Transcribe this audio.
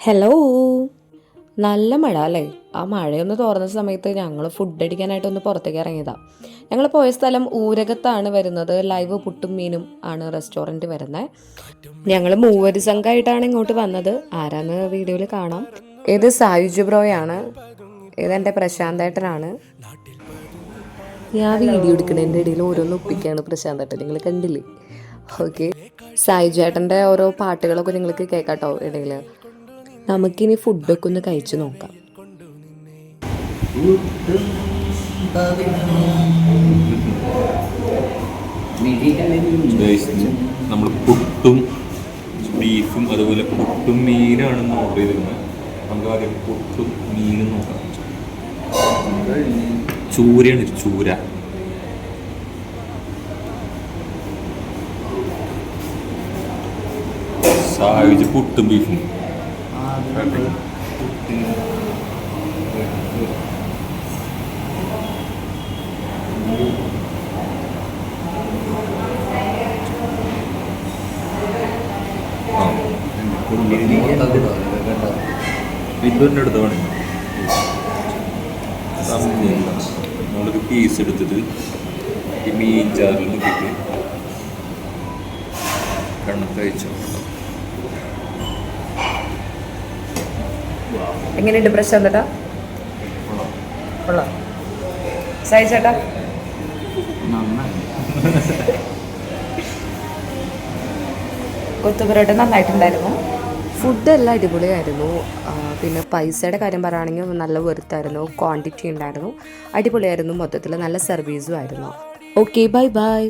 Hello. നല്ല മഴ അല്ലേ? ആ മഴയൊന്ന് തോർന്ന സമയത്ത് ഞങ്ങൾ ഫുഡ് അടിക്കാനായിട്ടൊന്ന് പുറത്തേക്ക് ഇറങ്ങിയതാണ്. ഞങ്ങൾ പോയ സ്ഥലം ഊരകത്താണ് വരുന്നത്. ലൈവ് പുട്ടും മീനും ആണ് റെസ്റ്റോറൻറ്റ് വരുന്നത്. ഞങ്ങൾ മൂവര് സംഘമായിട്ടാണ് ഇങ്ങോട്ട് വന്നത്. ആരാന്ന് വീഡിയോയിൽ കാണാം. ഇത് സായുജ് ബ്രോയാണ്, ഇതെൻ്റെ പ്രശാന്തേട്ടനാണ്. ഞാൻ വീഡിയോ എടുക്കുന്നതിൻ്റെ ഇടയിൽ ഓരോന്ന് ഒപ്പിക്കുകയാണ് പ്രശാന്തേട്ടൻ, നിങ്ങൾ കണ്ടില്ലേ? ഓക്കെ, സായുജ് ചേട്ടൻ്റെ ഓരോ പാട്ടുകളൊക്കെ നിങ്ങൾക്ക് കേൾക്കാട്ടോ ഇടയിൽ. നമുക്കിനി ഫുഡൊക്കെ ഒന്ന് കഴിച്ചു നോക്കാം. നമ്മൾ പുട്ടും ബീഫും അതുപോലെ പുട്ടും മീനാണെന്ന് ഓർഡർ ചെയ്തിരുന്നത്. നമുക്ക് ആദ്യം പുട്ടും മീനും നോക്കാം. ചൂരയാണ്, ചൂര. സായുജ് പുട്ടും ബീഫും. ബിന്ദുവിൻ്റെ അടുത്ത് വേണമെങ്കിൽ നമ്മളൊരു പീസ് എടുത്തിട്ട് ഈ മീൻ ചാറിൽ മുക്കിയിട്ട് കണ്ണത്ത് കഴിച്ചു. എങ്ങനെയുണ്ട് പ്രശാന്തേട്ടാ? കൊള്ളാം. സായി ചേട്ടാ? കൊത്തുപൊറോട്ട നന്നായിട്ടുണ്ടായിരുന്നു. ഫുഡെല്ലാം അടിപൊളിയായിരുന്നു. പിന്നെ പൈസയുടെ കാര്യം പറയുകയാണെങ്കിൽ നല്ല വെറുത്തായിരുന്നു, ക്വാണ്ടിറ്റി ഉണ്ടായിരുന്നു, അടിപൊളിയായിരുന്നു. മൊത്തത്തിൽ നല്ല സർവീസും ആയിരുന്നു. Okay, bye bye.